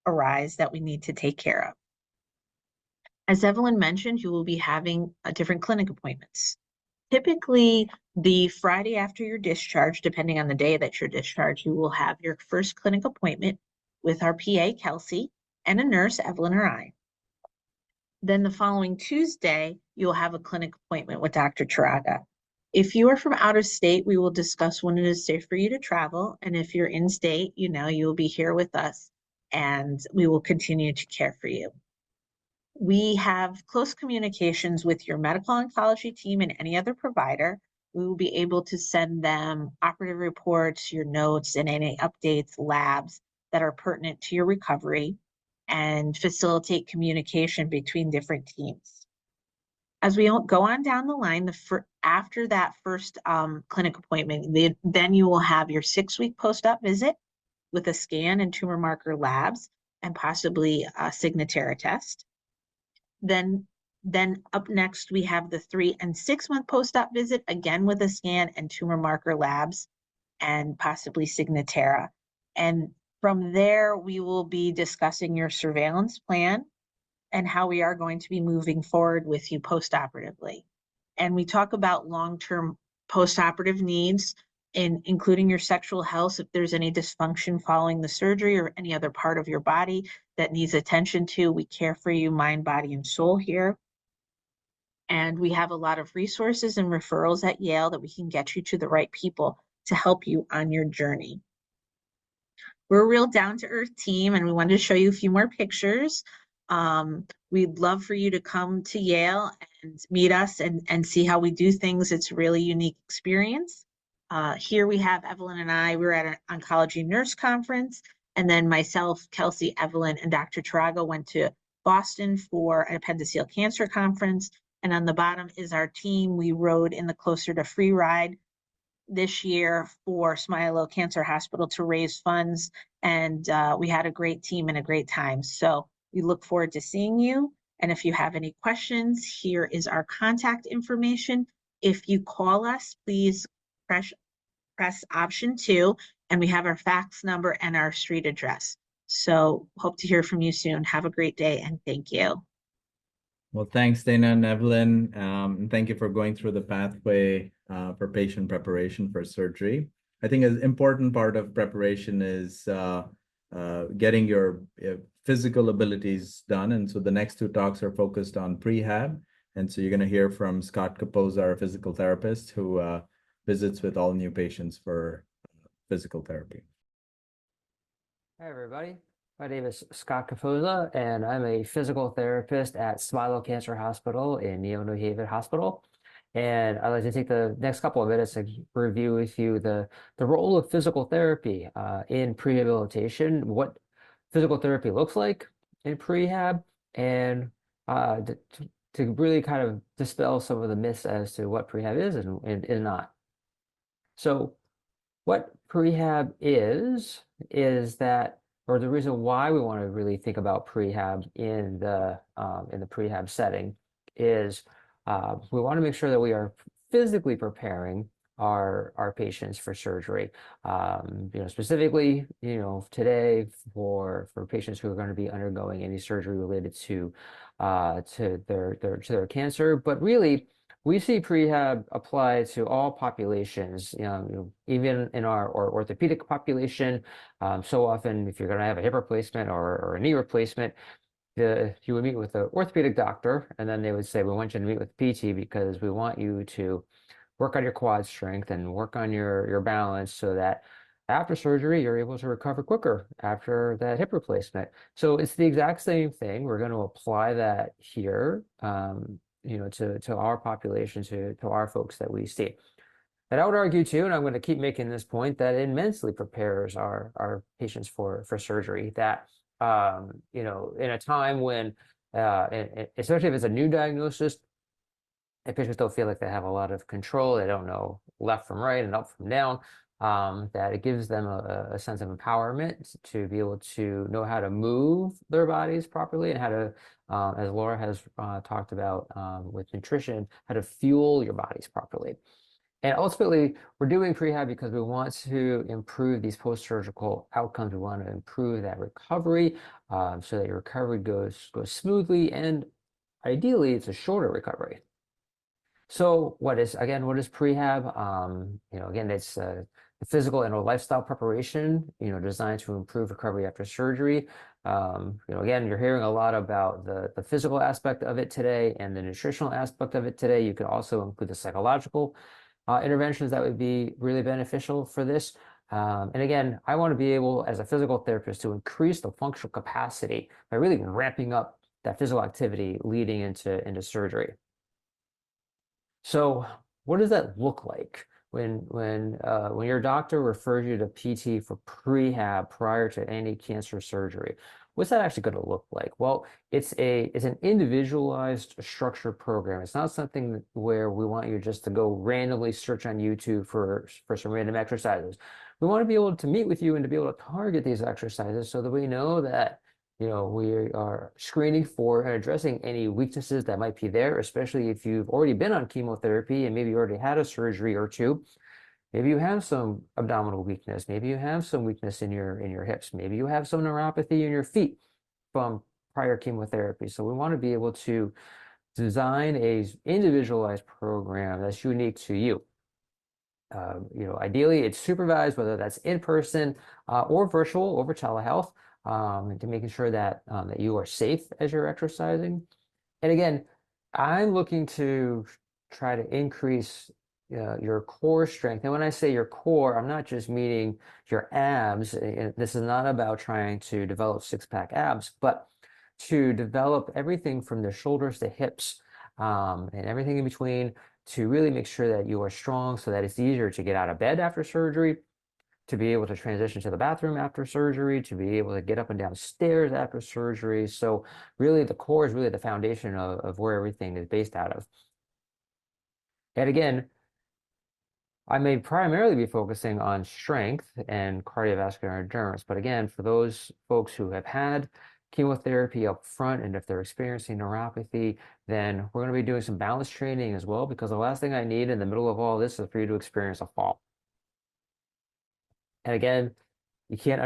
arise that we need to take care of. As Evelyn mentioned, you will be having different clinic appointments. Typically, the Friday after your discharge, depending on the day that you're discharged, you will have your first clinic appointment with our PA, Kelsey, and a nurse, Evelyn or I. Then the following Tuesday, you'll have a clinic appointment with Dr. Charaga. If you are from out of state, we will discuss when it is safe for you to travel. And if you're in state, you know, you'll be here with us and we will continue to care for you. We have close communications with your medical oncology team and any other provider. We will be able to send them operative reports, your notes, and any updates, labs that are pertinent to your recovery, and facilitate communication between different teams. As we go on down the line, after that first clinic appointment, then you will have your 6-week post-op visit with a scan and tumor marker labs and possibly a Signatera test. Then up next, we have the 3- and 6-month post-op visit, again with a scan and tumor marker labs and possibly Signatera. And from there, we will be discussing your surveillance plan and how we are going to be moving forward with you post-operatively. And we talk about long-term post-operative needs, including your sexual health, if there's any dysfunction following the surgery or any other part of your body that needs attention to. We care for you, mind, body, and soul here. And we have a lot of resources and referrals at Yale that we can get you to the right people to help you on your journey. We're a real down-to-earth team, and we wanted to show you a few more pictures. We'd love for you to come to Yale and meet us and see how we do things. It's a really unique experience. Here we have Evelyn and I. We're at an oncology nurse conference, and then myself, Kelsey, Evelyn, and Dr. Charaga went to Boston for an appendiceal cancer conference. And on the bottom is our team. We rode in the Closer to Free ride this year for Smilow Cancer Hospital to raise funds, and we had a great team and a great time. So we look forward to seeing you. And if you have any questions, here is our contact information. If you call us, please press option 2, and we have our fax number and our street address. So hope to hear from you soon. Have a great day, and thank you. Well, thanks, Dana and Evelyn. And thank you for going through the pathway for patient preparation for surgery. I think an important part of preparation is getting your physical abilities done. And so the next 2 talks are focused on prehab. And so you're going to hear from Scott Capozza, our physical therapist, who visits with all new patients for physical therapy. Hi, everybody. My name is Scott Capozza, and I'm a physical therapist at Smilow Cancer Hospital in Yale New Haven Hospital. And I'd like to take the next couple of minutes to review with you the role of physical therapy in prehabilitation, what physical therapy looks like in prehab, and to really kind of dispel some of the myths as to what prehab is and not. So what prehab is that, or the reason why we want to really think about prehab in the prehab setting is we want to make sure that we are physically preparing our patients for surgery. Specifically, today for patients who are going to be undergoing any surgery related to their cancer, but really, we see prehab applied to all populations, even in our orthopedic population. So often, if you're going to have a hip replacement or a knee replacement, you would meet with the orthopedic doctor, and then they would say, we want you to meet with PT because we want you to work on your quad strength and work on your balance so that after surgery, you're able to recover quicker after that hip replacement. So it's the exact same thing. We're going to apply that here. To our population, to our folks that we see. And I would argue too, and I'm going to keep making this point, that it immensely prepares our patients for surgery. That in a time when, especially if it's a new diagnosis, and patients don't feel like they have a lot of control, they don't know left from right and up from down, that it gives them a sense of empowerment to be able to know how to move their bodies properly and how to, as Laura has talked about with nutrition, how to fuel your bodies properly. And ultimately, we're doing prehab because we want to improve these post-surgical outcomes. We want to improve that recovery so that your recovery goes smoothly, and ideally, it's a shorter recovery. So what is prehab? Again, it's the physical and lifestyle preparation, designed to improve recovery after surgery. Again, you're hearing a lot about the physical aspect of it today and the nutritional aspect of it today. You could also include the psychological interventions that would be really beneficial for this. And again, I want to be able, as a physical therapist, to increase the functional capacity by really ramping up that physical activity leading into surgery. So what does that look like when your doctor refers you to PT for prehab prior to any cancer surgery? What's that actually going to look like? Well, it's an individualized structured program. It's not something where we want you just to go randomly search on YouTube for some random exercises. We want to be able to meet with you and to be able to target these exercises so that we know that we are screening for and addressing any weaknesses that might be there, especially if you've already been on chemotherapy and maybe you already had a surgery or two. Maybe you have some abdominal weakness. Maybe you have some weakness in your hips. Maybe you have some neuropathy in your feet from prior chemotherapy. So we want to be able to design a individualized program that's unique to you. Ideally, it's supervised, whether that's in person or virtual over telehealth, to making sure that that you are safe as you're exercising. And again, I'm looking to try to increase your core strength. And when I say your core, I'm not just meaning your abs. This is not about trying to develop six-pack abs, but to develop everything from the shoulders to hips and everything in between, to really make sure that you are strong so that it's easier to get out of bed after surgery, to be able to transition to the bathroom after surgery, to be able to get up and down stairs after surgery. So really the core is really the foundation of where everything is based out of. And again, I may primarily be focusing on strength and cardiovascular endurance, but again, for those folks who have had chemotherapy up front, and if they're experiencing neuropathy, then we're going to be doing some balance training as well, because the last thing I need in the middle of all this is for you to experience a fall. And again, you can't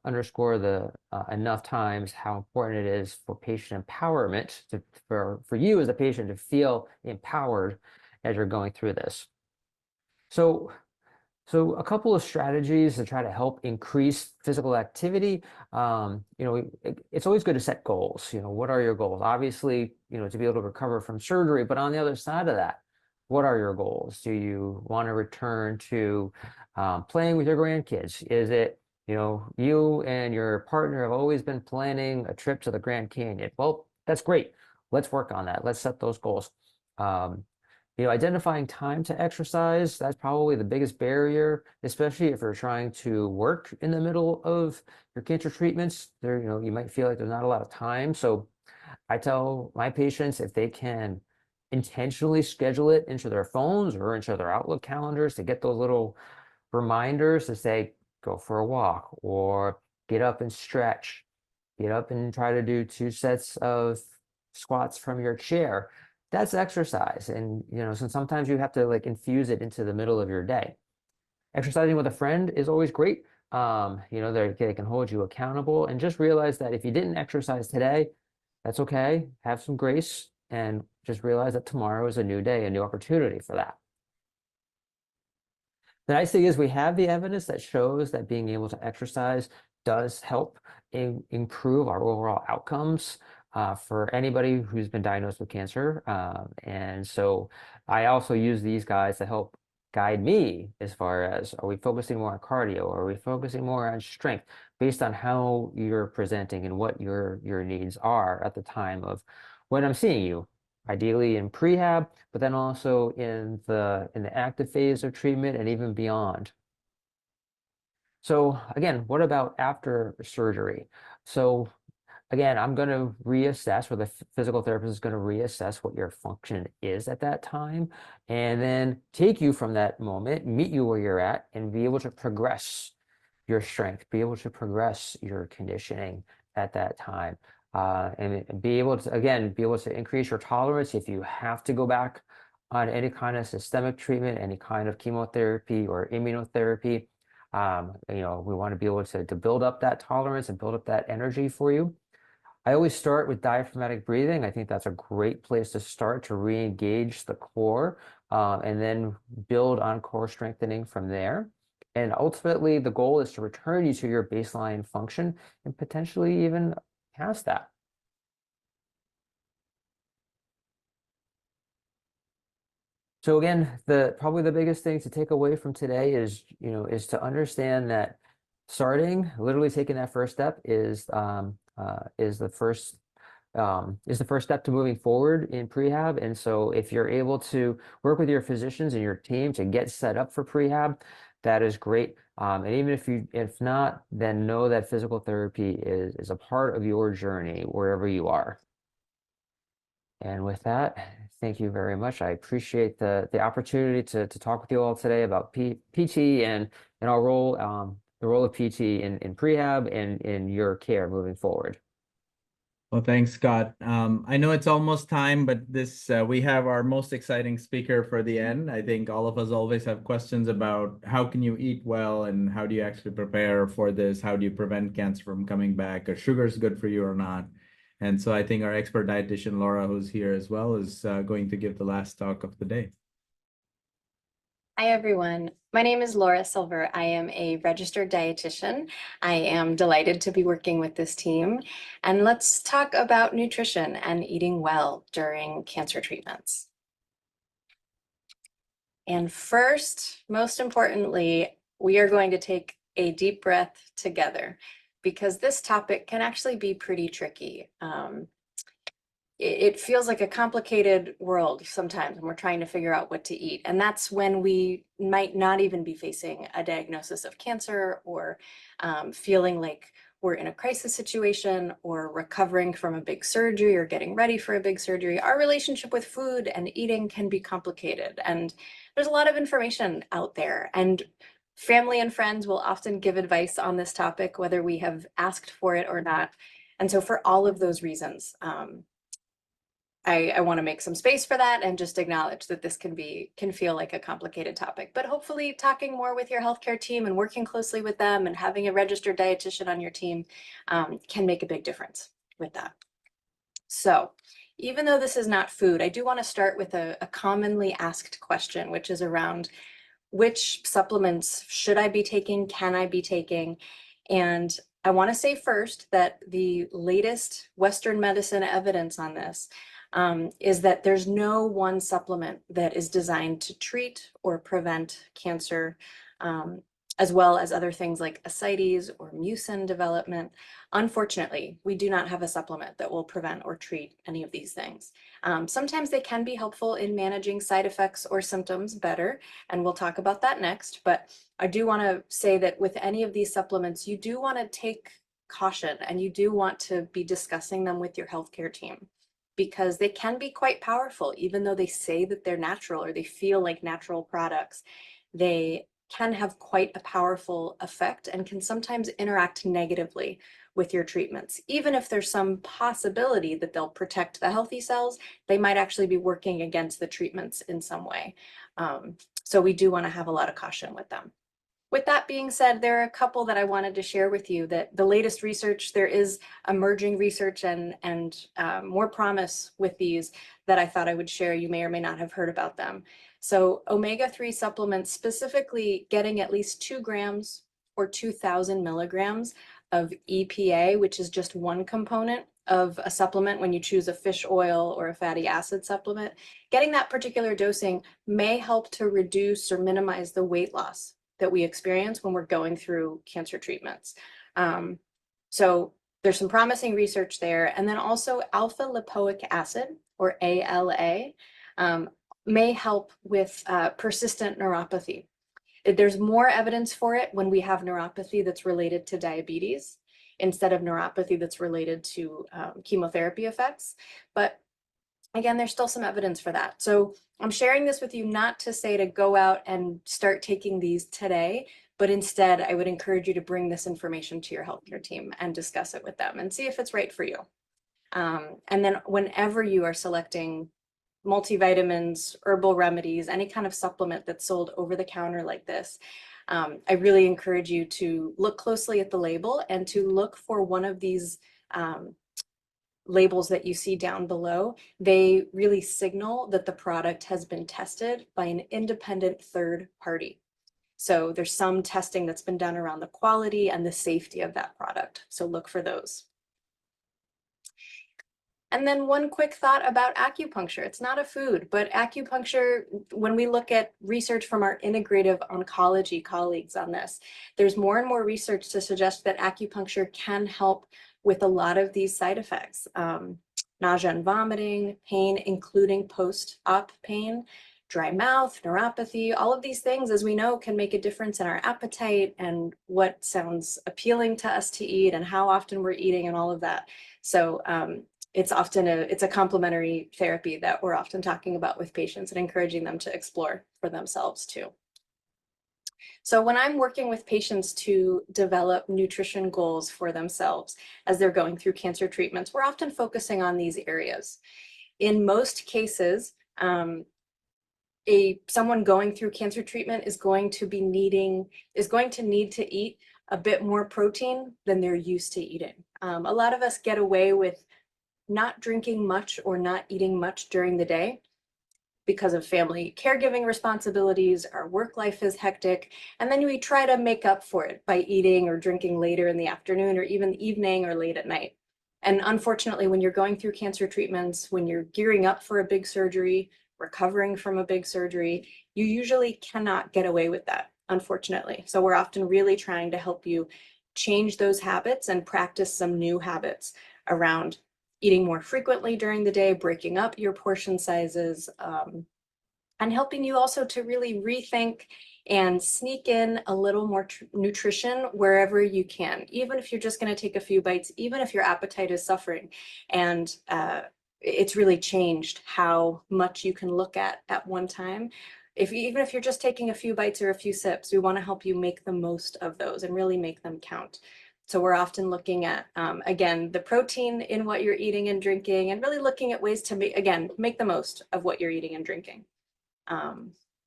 underscore the enough times how important it is for patient empowerment, for you as a patient to feel empowered as you're going through this. So a couple of strategies to try to help increase physical activity. It's always good to set goals. What are your goals? Obviously, to be able to recover from surgery, but on the other side of that, what are your goals? Do you want to return to playing with your grandkids? Is it, you and your partner have always been planning a trip to the Grand Canyon? Well, that's great. Let's work on that. Let's set those goals. Identifying time to exercise, that's probably the biggest barrier, especially if you're trying to work in the middle of your cancer treatments. There, you might feel like there's not a lot of time. So I tell my patients, if they can intentionally schedule it into their phones or into their Outlook calendars, to get those little reminders to say, go for a walk, or get up and stretch, get up and try to do 2 sets of squats from your chair. That's exercise. And so sometimes you have to infuse it into the middle of your day. Exercising with a friend is always great. They can hold you accountable, and just realize that if you didn't exercise today, that's okay. Have some grace and just realize that tomorrow is a new day, a new opportunity for that. The nice thing is we have the evidence that shows that being able to exercise does help improve our overall outcomes for anybody who's been diagnosed with cancer. And so I also use these guys to help guide me as far as, are we focusing more on cardio, or are we focusing more on strength, based on how you're presenting and what your needs are at the time of when I'm seeing you. Ideally in prehab, but then also in the active phase of treatment and even beyond. So again, what about after surgery? So again, I'm going to reassess, or the physical therapist is going to reassess what your function is at that time, and then take you from that moment, meet you where you're at, and be able to progress your strength, be able to progress your conditioning at that time. And be able to, again, be able to increase your tolerance if you have to go back on any kind of systemic treatment, any kind of chemotherapy or immunotherapy. We want to be able to build up that tolerance and build up that energy for you. I always start with diaphragmatic breathing. I think that's a great place to start to re-engage the core, and then build on core strengthening from there. And ultimately, the goal is to return you to your baseline function and potentially even past that. So again, probably the biggest thing to take away from today is to understand that literally taking that first step is the first step to moving forward in prehab. And so if you're able to work with your physicians and your team to get set up for prehab, that is great. And even if not, then know that physical therapy is a part of your journey wherever you are. And with that, thank you very much. I appreciate the opportunity to talk with you all today about PT and our role, the role of PT in prehab and in your care moving forward. Well, thanks, Scott. I know it's almost time, but we have our most exciting speaker for the end. I think all of us always have questions about how can you eat well and how do you actually prepare for this? How do you prevent cancer from coming back? Are sugars good for you or not? And so I think our expert dietitian, Laura, who's here as well, is going to give the last talk of the day. Hi, everyone. My name is Laura Silver. I am a registered dietitian. I am delighted to be working with this team. And let's talk about nutrition and eating well during cancer treatments. And first, most importantly, we are going to take a deep breath together because this topic can actually be pretty tricky. It feels like a complicated world sometimes when we're trying to figure out what to eat. And that's when we might not even be facing a diagnosis of cancer or feeling like we're in a crisis situation or recovering from a big surgery or getting ready for a big surgery. Our relationship with food and eating can be complicated. And there's a lot of information out there. And family and friends will often give advice on this topic, whether we have asked for it or not. And so for all of those reasons, I want to make some space for that and just acknowledge that this can feel like a complicated topic, but hopefully talking more with your healthcare team and working closely with them and having a registered dietitian on your team can make a big difference with that. So even though this is not food, I do want to start with a commonly asked question, which is around which supplements should I be taking, can I be taking? And I want to say first that the latest Western medicine evidence on this is that there's no one supplement that is designed to treat or prevent cancer, as well as other things like ascites or mucin development. Unfortunately, we do not have a supplement that will prevent or treat any of these things. Sometimes they can be helpful in managing side effects or symptoms better, and we'll talk about that next. But I do want to say that with any of these supplements, you do want to take caution and you do want to be discussing them with your healthcare team, because they can be quite powerful. Even though they say that they're natural or they feel like natural products, they can have quite a powerful effect and can sometimes interact negatively with your treatments. Even if there's some possibility that they'll protect the healthy cells, they might actually be working against the treatments in some way. So we do want to have a lot of caution with them. With that being said, there are a couple that I wanted to share with you that the latest research, there is emerging research and more promise with these that I thought I would share. You may or may not have heard about them. So omega-3 supplements, specifically getting at least 2 grams or 2,000 milligrams of EPA, which is just one component of a supplement when you choose a fish oil or a fatty acid supplement. Getting that particular dosing may help to reduce or minimize the weight loss that we experience when we're going through cancer treatments. So there's some promising research there. And then also alpha lipoic acid, or ALA, may help with persistent neuropathy. There's more evidence for it when we have neuropathy that's related to diabetes instead of neuropathy that's related to chemotherapy effects. But again, there's still some evidence for that. So I'm sharing this with you not to say to go out and start taking these today, but instead I would encourage you to bring this information to your healthcare team and discuss it with them and see if it's right for you. And then whenever you are selecting multivitamins, herbal remedies, any kind of supplement that's sold over the counter like this, I really encourage you to look closely at the label and to look for one of these labels that you see down below. They really signal that the product has been tested by an independent third party. So there's some testing that's been done around the quality and the safety of that product. So look for those. And then one quick thought about acupuncture. It's not a food, but acupuncture, when we look at research from our integrative oncology colleagues on this, there's more and more research to suggest that acupuncture can help with a lot of these side effects. Nausea and vomiting, pain, including post-op pain, dry mouth, neuropathy, all of these things, as we know, can make a difference in our appetite and what sounds appealing to us to eat and how often we're eating and all of that. So it's often a complementary therapy that we're often talking about with patients and encouraging them to explore for themselves too. So when I'm working with patients to develop nutrition goals for themselves as they're going through cancer treatments, we're often focusing on these areas. In most cases, someone going through cancer treatment is going to need to eat a bit more protein than they're used to eating. A lot of us get away with not drinking much or not eating much during the day because of family caregiving responsibilities. Our work life is hectic, and then we try to make up for it by eating or drinking later in the afternoon or even evening or late at night. And unfortunately, when you're going through cancer treatments, when you're gearing up for a big surgery, recovering from a big surgery, you usually cannot get away with that, unfortunately. So we're often really trying to help you change those habits and practice some new habits around eating more frequently during the day, breaking up your portion sizes, and helping you also to really rethink and sneak in a little more nutrition wherever you can, even if you're just going to take a few bites, even if your appetite is suffering. And it's really changed how much you can look at one time. Even if you're just taking a few bites or a few sips, we want to help you make the most of those and really make them count. So we're often looking at, again, the protein in what you're eating and drinking, and really looking at ways to, make the most of what you're eating and drinking.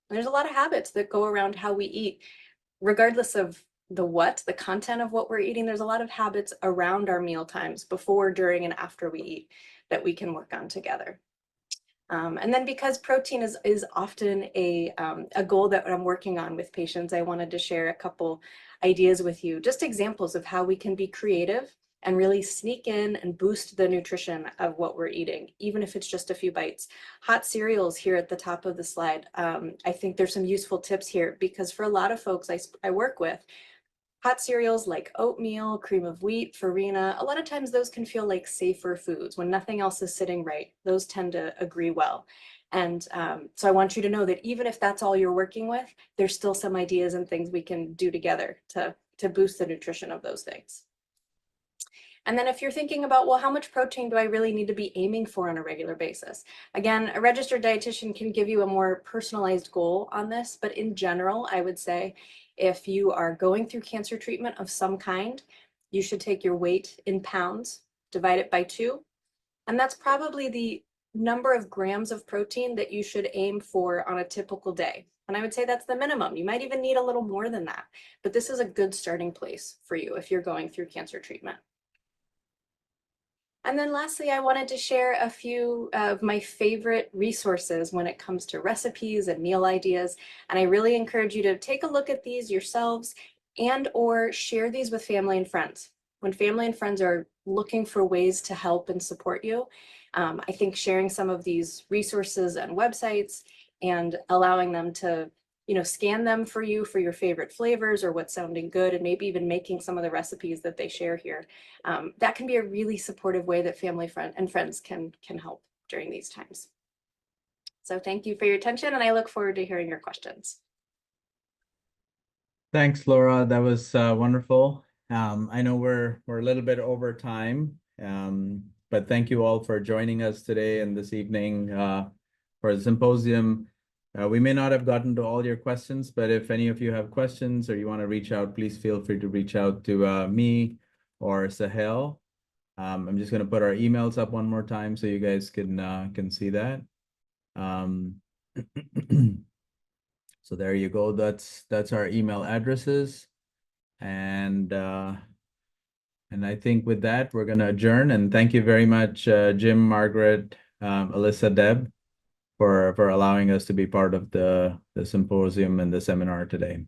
There's a lot of habits that go around how we eat, regardless of the content of what we're eating. There's a lot of habits around our meal times before, during, and after we eat that we can work on together. And then because protein is often a goal that I'm working on with patients, I wanted to share a couple ideas with you, just examples of how we can be creative and really sneak in and boost the nutrition of what we're eating, even if it's just a few bites. Hot cereals here at the top of the slide. I think there's some useful tips here because for a lot of folks I work with, hot cereals like oatmeal, cream of wheat, farina, a lot of times those can feel like safer foods. When nothing else is sitting right, those tend to agree well. And so I want you to know that even if that's all you're working with, there's still some ideas and things we can do together to boost the nutrition of those things. And then if you're thinking about, well, how much protein do I really need to be aiming for on a regular basis? Again, a registered dietitian can give you a more personalized goal on this, but in general, I would say if you are going through cancer treatment of some kind, you should take your weight in pounds, divide it by 2, and that's probably the number of grams of protein that you should aim for on a typical day. And I would say that's the minimum. You might even need a little more than that, but this is a good starting place for you if you're going through cancer treatment. And then lastly, I wanted to share a few of my favorite resources when it comes to recipes and meal ideas. And I really encourage you to take a look at these yourselves and or share these with family and friends. When family and friends are looking for ways to help and support you, I think sharing some of these resources and websites and allowing them to scan them for you for your favorite flavors or what's sounding good, and maybe even making some of the recipes that they share here. That can be a really supportive way that family and friends can help during these times. So thank you for your attention, and I look forward to hearing your questions. Thanks, Laura. That was wonderful. I know we're a little bit over time, but thank you all for joining us today and this evening for the symposium. We may not have gotten to all your questions, but if any of you have questions or you want to reach out, please feel free to reach out to me or Sahel. I'm just going to put our emails up one more time so you guys can see that. So there you go. That's our email addresses. And I think with that, we're going to adjourn. And thank you very much, Jim, Margaret, Alyssa, Deb, for allowing us to be part of the symposium and the seminar today.